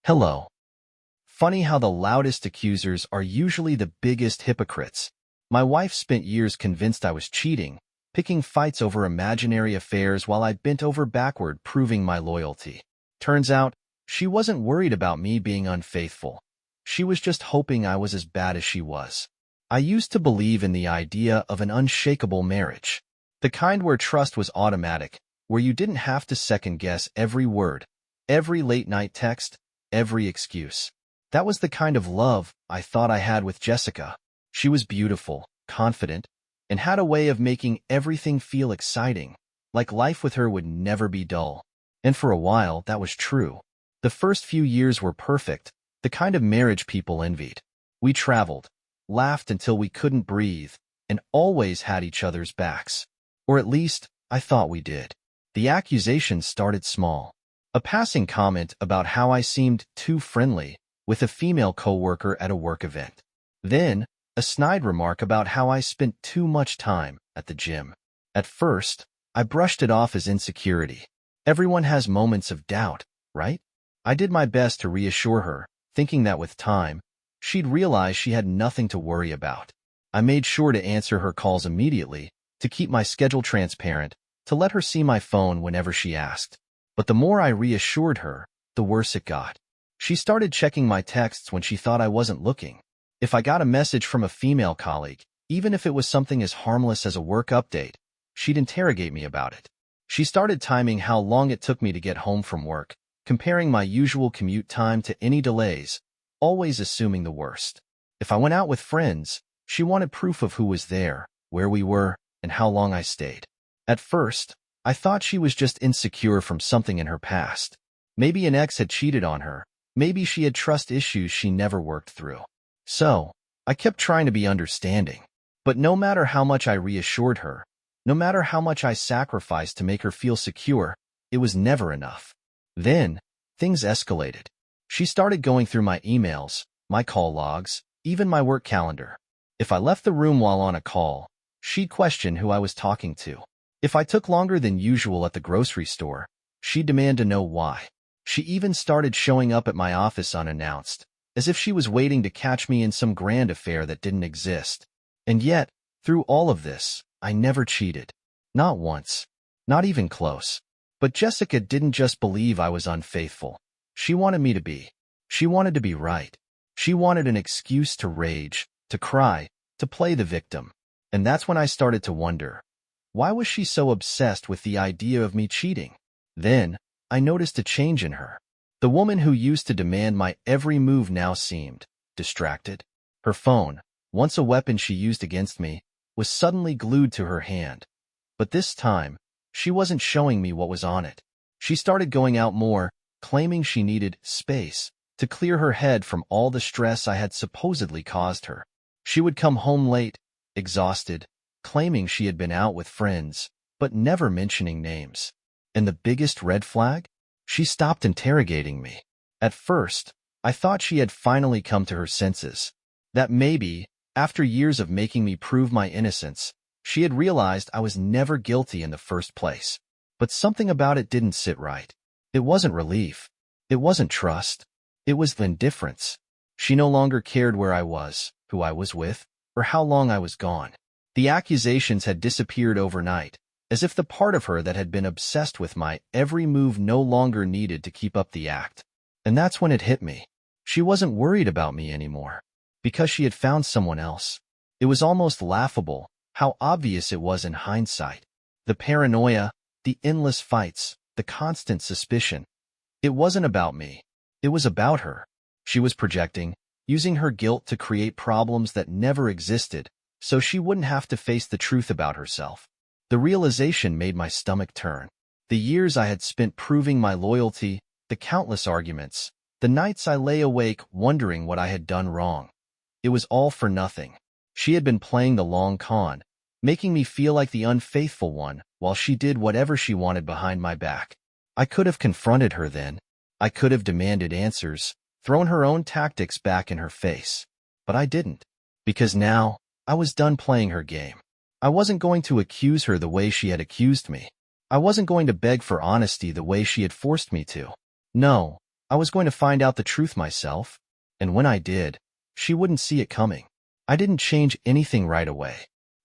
Hello. Funny how the loudest accusers are usually the biggest hypocrites. My wife spent years convinced I was cheating, picking fights over imaginary affairs while I bent over backward proving my loyalty. Turns out, she wasn't worried about me being unfaithful. She was just hoping I was as bad as she was. I used to believe in the idea of an unshakable marriage. The kind where trust was automatic, where you didn't have to second-guess every word, every late-night text, every excuse. That was the kind of love I thought I had with Jessica. She was beautiful, confident, and had a way of making everything feel exciting, like life with her would never be dull. And for a while, that was true. The first few years were perfect, the kind of marriage people envied. We traveled, laughed until we couldn't breathe, and always had each other's backs. Or at least, I thought we did. The accusations started small. A passing comment about how I seemed too friendly with a female coworker at a work event. Then, a snide remark about how I spent too much time at the gym. At first, I brushed it off as insecurity. Everyone has moments of doubt, right? I did my best to reassure her, thinking that with time, she'd realize she had nothing to worry about. I made sure to answer her calls immediately, to keep my schedule transparent, to let her see my phone whenever she asked. But the more I reassured her, the worse it got. She started checking my texts when she thought I wasn't looking. If I got a message from a female colleague, even if it was something as harmless as a work update, she'd interrogate me about it. She started timing how long it took me to get home from work, comparing my usual commute time to any delays, always assuming the worst. If I went out with friends, she wanted proof of who was there, where we were, and how long I stayed. At first, I thought she was just insecure from something in her past. Maybe an ex had cheated on her. Maybe she had trust issues she never worked through. So, I kept trying to be understanding. But no matter how much I reassured her, no matter how much I sacrificed to make her feel secure, it was never enough. Then, things escalated. She started going through my emails, my call logs, even my work calendar. If I left the room while on a call, she'd question who I was talking to. If I took longer than usual at the grocery store, she'd demand to know why. She even started showing up at my office unannounced, as if she was waiting to catch me in some grand affair that didn't exist. And yet, through all of this, I never cheated. Not once. Not even close. But Jessica didn't just believe I was unfaithful. She wanted me to be. She wanted to be right. She wanted an excuse to rage, to cry, to play the victim. And that's when I started to wonder, why was she so obsessed with the idea of me cheating? Then, I noticed a change in her. The woman who used to demand my every move now seemed distracted. Her phone, once a weapon she used against me, was suddenly glued to her hand. But this time, she wasn't showing me what was on it. She started going out more, claiming she needed space to clear her head from all the stress I had supposedly caused her. She would come home late, exhausted, claiming she had been out with friends, but never mentioning names. And the biggest red flag? She stopped interrogating me. At first, I thought she had finally come to her senses. That maybe, after years of making me prove my innocence, she had realized I was never guilty in the first place. But something about it didn't sit right. It wasn't relief. It wasn't trust. It was indifference. She no longer cared where I was, who I was with, or how long I was gone. The accusations had disappeared overnight, as if the part of her that had been obsessed with my every move no longer needed to keep up the act. And that's when it hit me. She wasn't worried about me anymore, because she had found someone else. It was almost laughable how obvious it was in hindsight. The paranoia, the endless fights, the constant suspicion. It wasn't about me. It was about her. She was projecting, using her guilt to create problems that never existed, so she wouldn't have to face the truth about herself. The realization made my stomach turn. The years I had spent proving my loyalty, the countless arguments, the nights I lay awake wondering what I had done wrong. It was all for nothing. She had been playing the long con, making me feel like the unfaithful one while she did whatever she wanted behind my back. I could have confronted her then. I could have demanded answers, thrown her own tactics back in her face. But I didn't. Because now, I was done playing her game. I wasn't going to accuse her the way she had accused me. I wasn't going to beg for honesty the way she had forced me to. No, I was going to find out the truth myself, and when I did, she wouldn't see it coming. I didn't change anything right away.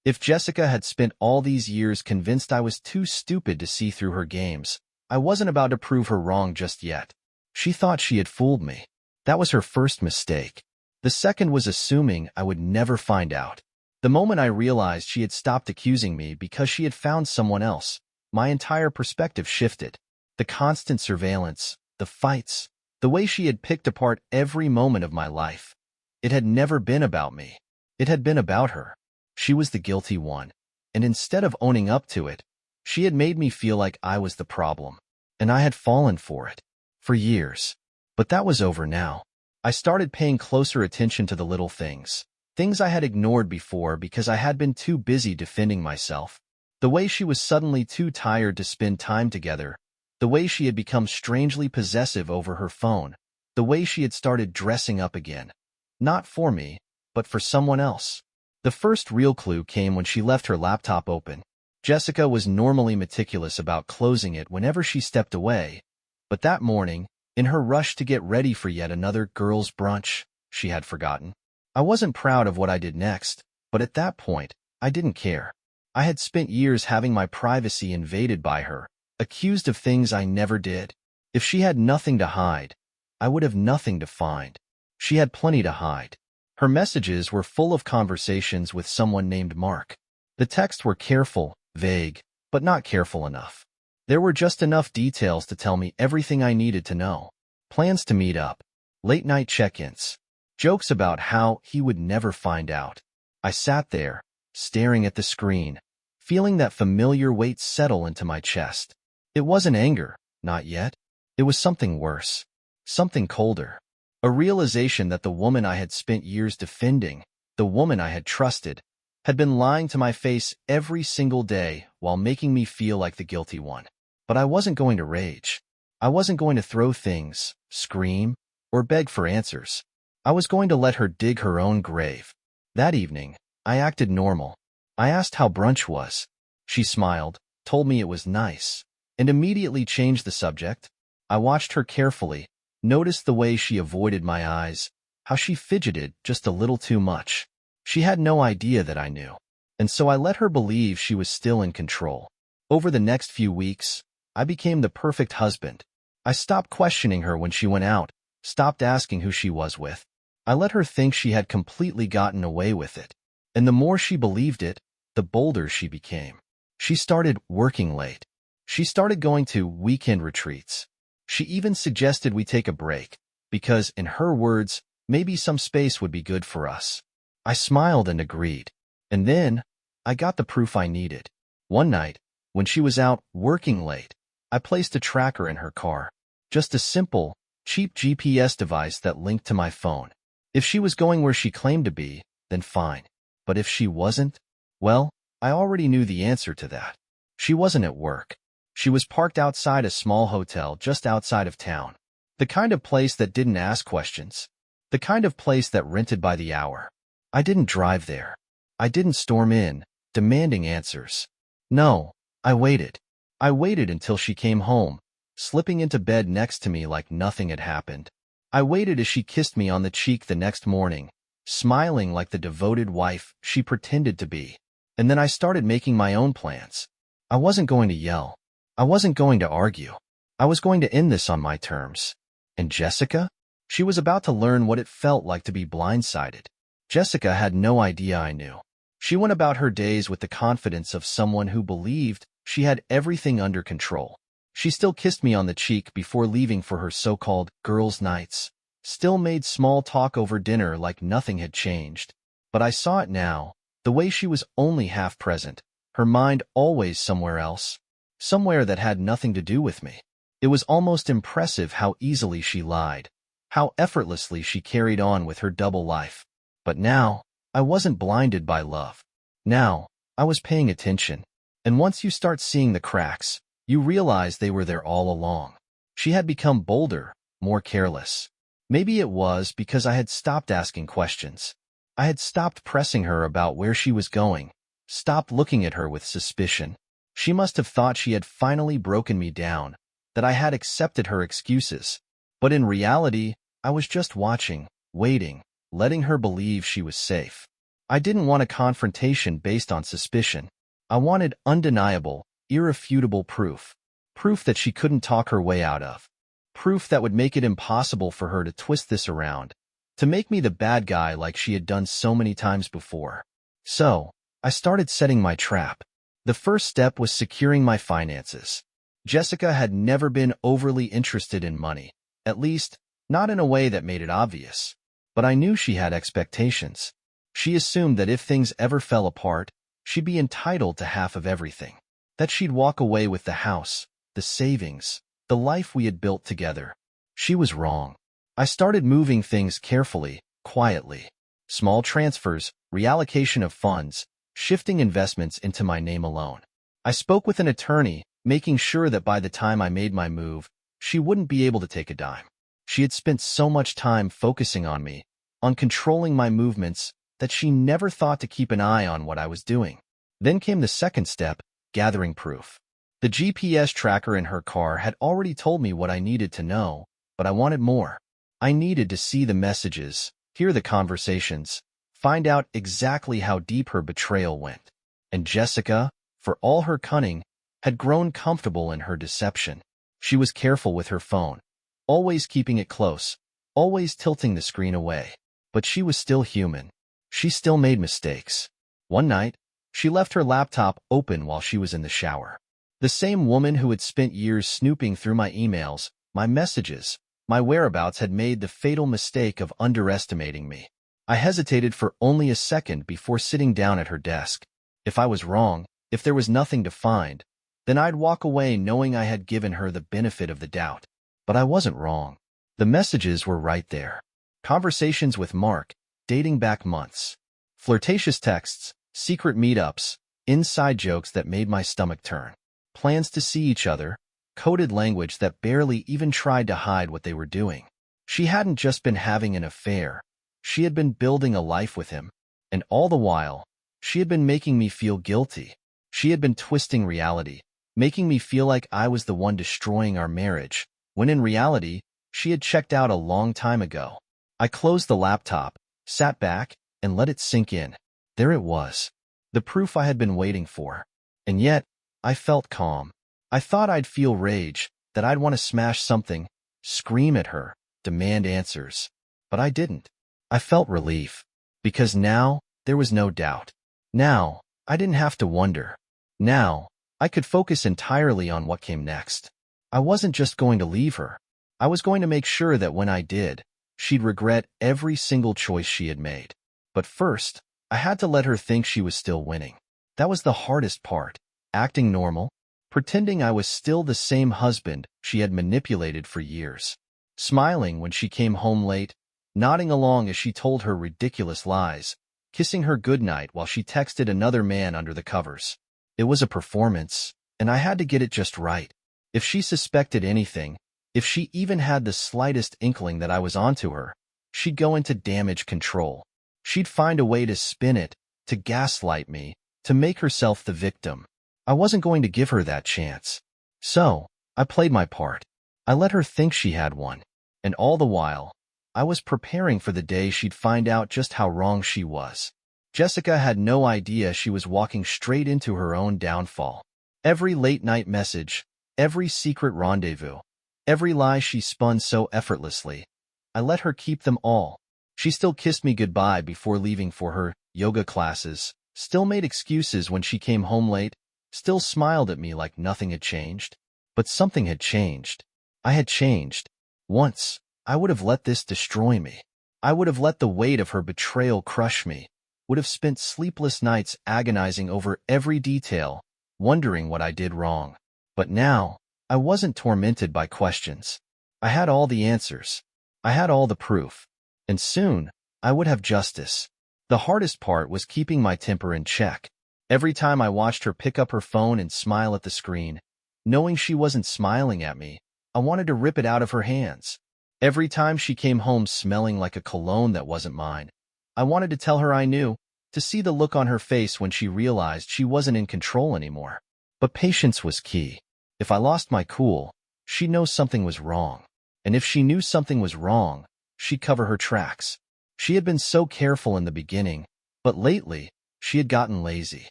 If Jessica had spent all these years convinced I was too stupid to see through her games, I wasn't about to prove her wrong just yet. She thought she had fooled me. That was her first mistake. The second was assuming I would never find out. The moment I realized she had stopped accusing me because she had found someone else, my entire perspective shifted. The constant surveillance, the fights, the way she had picked apart every moment of my life. It had never been about me. It had been about her. She was the guilty one, and instead of owning up to it, she had made me feel like I was the problem, and I had fallen for it. For years. But that was over now. I started paying closer attention to the little things. Things I had ignored before because I had been too busy defending myself. The way she was suddenly too tired to spend time together. The way she had become strangely possessive over her phone. The way she had started dressing up again. Not for me, but for someone else. The first real clue came when she left her laptop open. Jessica was normally meticulous about closing it whenever she stepped away, but that morning, in her rush to get ready for yet another girls' brunch, she had forgotten. I wasn't proud of what I did next, but at that point, I didn't care. I had spent years having my privacy invaded by her, accused of things I never did. If she had nothing to hide, I would have nothing to find. She had plenty to hide. Her messages were full of conversations with someone named Mark. The texts were careful, vague, but not careful enough. There were just enough details to tell me everything I needed to know. Plans to meet up, late-night check-ins, jokes about how he would never find out. I sat there, staring at the screen, feeling that familiar weight settle into my chest. It wasn't anger, not yet. It was something worse, something colder. A realization that the woman I had spent years defending, the woman I had trusted, had been lying to my face every single day while making me feel like the guilty one. But I wasn't going to rage. I wasn't going to throw things, scream, or beg for answers. I was going to let her dig her own grave. That evening, I acted normal. I asked how brunch was. She smiled, told me it was nice, and immediately changed the subject. I watched her carefully, noticed the way she avoided my eyes, how she fidgeted just a little too much. She had no idea that I knew, and so I let her believe she was still in control. Over the next few weeks, I became the perfect husband. I stopped questioning her when she went out, stopped asking who she was with. I let her think she had completely gotten away with it. And the more she believed it, the bolder she became. She started working late. She started going to weekend retreats. She even suggested we take a break, because, in her words, maybe some space would be good for us. I smiled and agreed. And then, I got the proof I needed. One night, when she was out working late, I placed a tracker in her car. Just a simple, cheap GPS device that linked to my phone. If she was going where she claimed to be, then fine. But if she wasn't, well, I already knew the answer to that. She wasn't at work. She was parked outside a small hotel just outside of town. The kind of place that didn't ask questions. The kind of place that rented by the hour. I didn't drive there. I didn't storm in, demanding answers. No, I waited. I waited until she came home, slipping into bed next to me like nothing had happened. I waited as she kissed me on the cheek the next morning, smiling like the devoted wife she pretended to be. And then I started making my own plans. I wasn't going to yell. I wasn't going to argue. I was going to end this on my terms. And Jessica? She was about to learn what it felt like to be blindsided. Jessica had no idea I knew. She went about her days with the confidence of someone who believed she had everything under control. She still kissed me on the cheek before leaving for her so-called girls' nights, still made small talk over dinner like nothing had changed. But I saw it now, the way she was only half present, her mind always somewhere else, somewhere that had nothing to do with me. It was almost impressive how easily she lied, how effortlessly she carried on with her double life. But now, I wasn't blinded by love. Now, I was paying attention. And once you start seeing the cracks, you realize they were there all along. She had become bolder, more careless. Maybe it was because I had stopped asking questions. I had stopped pressing her about where she was going, stopped looking at her with suspicion. She must have thought she had finally broken me down, that I had accepted her excuses. But in reality, I was just watching, waiting, letting her believe she was safe. I didn't want a confrontation based on suspicion. I wanted undeniable, irrefutable proof. Proof that she couldn't talk her way out of. Proof that would make it impossible for her to twist this around, to make me the bad guy like she had done so many times before. So, I started setting my trap. The first step was securing my finances. Jessica had never been overly interested in money, at least, not in a way that made it obvious. But I knew she had expectations. She assumed that if things ever fell apart, she'd be entitled to half of everything. That she'd walk away with the house, the savings, the life we had built together. She was wrong. I started moving things carefully, quietly. Small transfers, reallocation of funds, shifting investments into my name alone. I spoke with an attorney, making sure that by the time I made my move, she wouldn't be able to take a dime. She had spent so much time focusing on me, on controlling my movements, that she never thought to keep an eye on what I was doing. Then came the second step, gathering proof. The GPS tracker in her car had already told me what I needed to know, but I wanted more. I needed to see the messages, hear the conversations, find out exactly how deep her betrayal went. And Jessica, for all her cunning, had grown comfortable in her deception. She was careful with her phone, always keeping it close, always tilting the screen away. But she was still human. She still made mistakes. One night, she left her laptop open while she was in the shower. The same woman who had spent years snooping through my emails, my messages, my whereabouts had made the fatal mistake of underestimating me. I hesitated for only a second before sitting down at her desk. If I was wrong, if there was nothing to find, then I'd walk away knowing I had given her the benefit of the doubt. But I wasn't wrong. The messages were right there. Conversations with Mark, dating back months. Flirtatious texts, secret meetups, inside jokes that made my stomach turn. Plans to see each other, coded language that barely even tried to hide what they were doing. She hadn't just been having an affair. She had been building a life with him. And all the while, she had been making me feel guilty. She had been twisting reality, making me feel like I was the one destroying our marriage, when in reality, she had checked out a long time ago. I closed the laptop, sat back, and let it sink in. There it was. The proof I had been waiting for. And yet, I felt calm. I thought I'd feel rage, that I'd want to smash something, scream at her, demand answers. But I didn't. I felt relief. Because now, there was no doubt. Now, I didn't have to wonder. Now, I could focus entirely on what came next. I wasn't just going to leave her. I was going to make sure that when I did, she'd regret every single choice she had made. But first, I had to let her think she was still winning. That was the hardest part. Acting normal, pretending I was still the same husband she had manipulated for years. Smiling when she came home late, nodding along as she told her ridiculous lies, kissing her goodnight while she texted another man under the covers. It was a performance, and I had to get it just right. If she suspected anything, if she even had the slightest inkling that I was onto her, she'd go into damage control. She'd find a way to spin it, to gaslight me, to make herself the victim. I wasn't going to give her that chance. So, I played my part. I let her think she had one. And all the while, I was preparing for the day she'd find out just how wrong she was. Jessica had no idea she was walking straight into her own downfall. Every late-night message, every secret rendezvous, every lie she spun so effortlessly, I let her keep them all. She still kissed me goodbye before leaving for her yoga classes, still made excuses when she came home late, still smiled at me like nothing had changed. But something had changed. I had changed. Once, I would have let this destroy me. I would have let the weight of her betrayal crush me, would have spent sleepless nights agonizing over every detail, wondering what I did wrong. But now, I wasn't tormented by questions. I had all the answers. I had all the proof. And soon, I would have justice. The hardest part was keeping my temper in check. Every time I watched her pick up her phone and smile at the screen, knowing she wasn't smiling at me, I wanted to rip it out of her hands. Every time she came home smelling like a cologne that wasn't mine, I wanted to tell her I knew, to see the look on her face when she realized she wasn't in control anymore. But patience was key. If I lost my cool, she'd know something was wrong. And if she knew something was wrong, she'd cover her tracks. She had been so careful in the beginning, but lately, she had gotten lazy.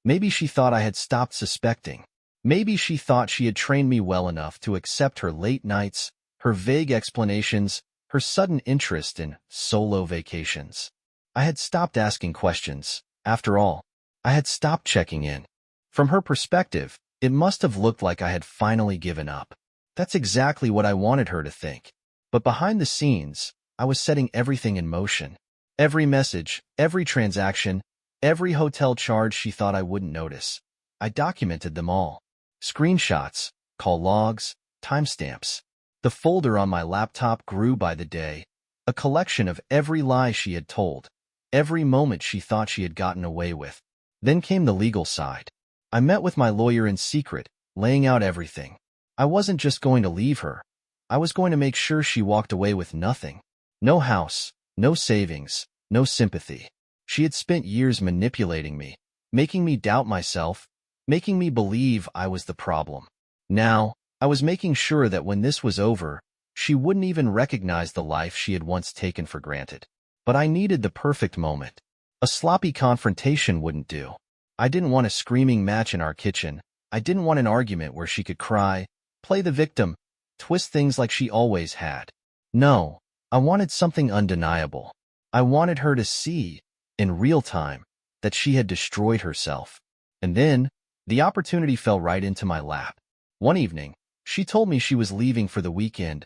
Maybe she thought I had stopped suspecting. Maybe she thought she had trained me well enough to accept her late nights, her vague explanations, her sudden interest in solo vacations. I had stopped asking questions. After all, I had stopped checking in. From her perspective, it must have looked like I had finally given up. That's exactly what I wanted her to think. But behind the scenes, I was setting everything in motion. Every message, every transaction, every hotel charge she thought I wouldn't notice. I documented them all. Screenshots, call logs, timestamps. The folder on my laptop grew by the day, a collection of every lie she had told, every moment she thought she had gotten away with. Then came the legal side. I met with my lawyer in secret, laying out everything. I wasn't just going to leave her. I was going to make sure she walked away with nothing. No house, no savings, no sympathy. She had spent years manipulating me, making me doubt myself, making me believe I was the problem. Now, I was making sure that when this was over, she wouldn't even recognize the life she had once taken for granted. But I needed the perfect moment. A sloppy confrontation wouldn't do. I didn't want a screaming match in our kitchen. I didn't want an argument where she could cry, play the victim, twist things like she always had. No, I wanted something undeniable. I wanted her to see, in real time, that she had destroyed herself. And then, the opportunity fell right into my lap. One evening, she told me she was leaving for the weekend,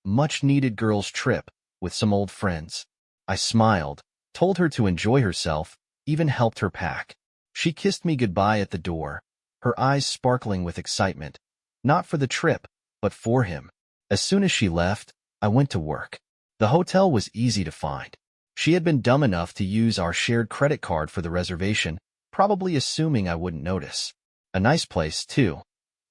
much-needed girls' trip, with some old friends. I smiled, told her to enjoy herself, even helped her pack. She kissed me goodbye at the door, her eyes sparkling with excitement, not for the trip, but for him. As soon as she left, I went to work. The hotel was easy to find. She had been dumb enough to use our shared credit card for the reservation, probably assuming I wouldn't notice. A nice place, too.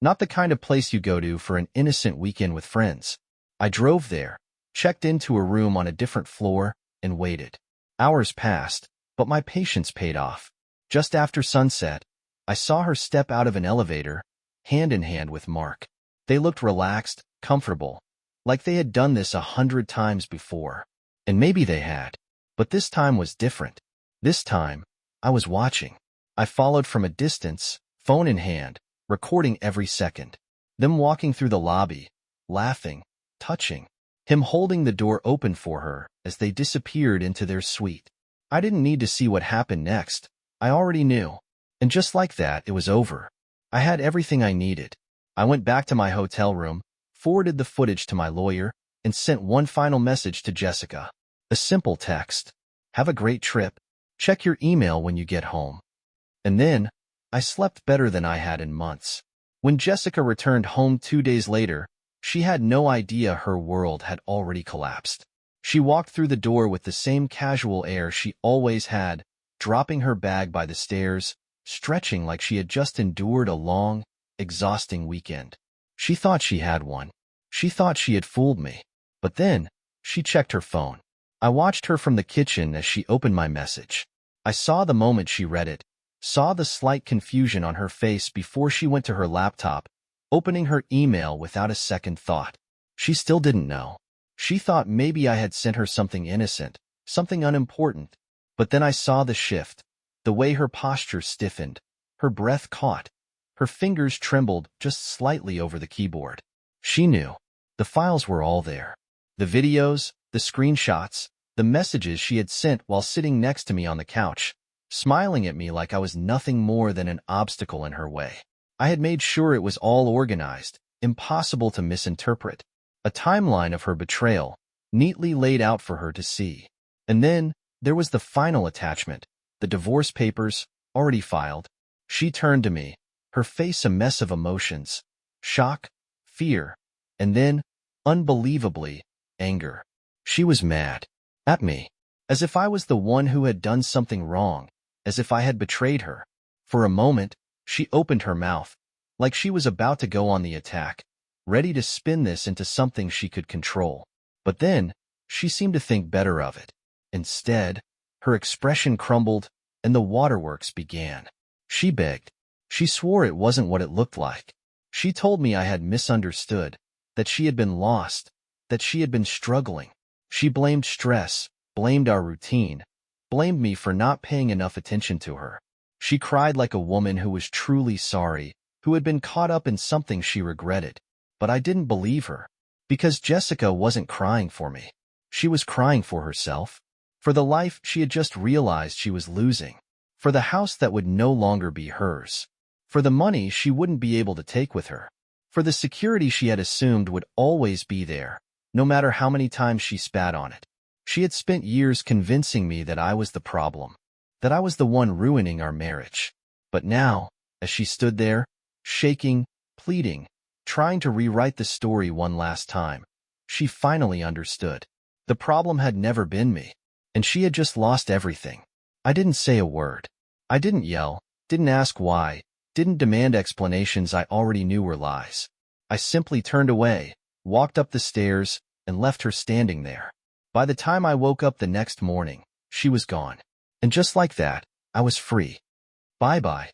Not the kind of place you go to for an innocent weekend with friends. I drove there, checked into a room on a different floor, and waited. Hours passed, but my patience paid off. Just after sunset, I saw her step out of an elevator, hand in hand with Mark. They looked relaxed, comfortable, like they had done this 100 times before. And maybe they had. But this time was different. This time, I was watching. I followed from a distance, phone in hand, recording every second. Them walking through the lobby, laughing, touching. Him holding the door open for her as they disappeared into their suite. I didn't need to see what happened next. I already knew. And just like that, it was over. I had everything I needed. I went back to my hotel room, forwarded the footage to my lawyer, and sent one final message to Jessica. A simple text. Have a great trip. Check your email when you get home. And then, I slept better than I had in months. When Jessica returned home 2 days later, she had no idea her world had already collapsed. She walked through the door with the same casual air she always had, dropping her bag by the stairs, stretching like she had just endured a long, exhausting weekend. She thought she had one. She thought she had fooled me. But then, she checked her phone. I watched her from the kitchen as she opened my message. I saw the moment she read it, saw the slight confusion on her face before she went to her laptop, opening her email without a second thought. She still didn't know. She thought maybe I had sent her something innocent, something unimportant. But then I saw the shift, the way her posture stiffened, her breath caught, her fingers trembled just slightly over the keyboard. She knew. The files were all there. The videos, the screenshots, the messages she had sent while sitting next to me on the couch, smiling at me like I was nothing more than an obstacle in her way. I had made sure it was all organized, impossible to misinterpret. A timeline of her betrayal, neatly laid out for her to see. And then, there was the final attachment, the divorce papers, already filed. She turned to me, her face a mess of emotions, shock, fear, and then, unbelievably, anger. She was mad. At me. As if I was the one who had done something wrong, as if I had betrayed her. For a moment, she opened her mouth, like she was about to go on the attack, ready to spin this into something she could control. But then, she seemed to think better of it. Instead, her expression crumbled, and the waterworks began. She begged. She swore it wasn't what it looked like. She told me I had misunderstood, that she had been lost, that she had been struggling. She blamed stress, blamed our routine, blamed me for not paying enough attention to her. She cried like a woman who was truly sorry, who had been caught up in something she regretted. But I didn't believe her, because Jessica wasn't crying for me. She was crying for herself, for the life she had just realized she was losing, for the house that would no longer be hers, for the money she wouldn't be able to take with her, for the security she had assumed would always be there, no matter how many times she spat on it. She had spent years convincing me that I was the problem, that I was the one ruining our marriage. But now, as she stood there, shaking, pleading, trying to rewrite the story one last time, she finally understood. The problem had never been me, and she had just lost everything. I didn't say a word. I didn't yell, didn't ask why, didn't demand explanations I already knew were lies. I simply turned away, walked up the stairs, and left her standing there. By the time I woke up the next morning, she was gone. And just like that, I was free. Bye-bye.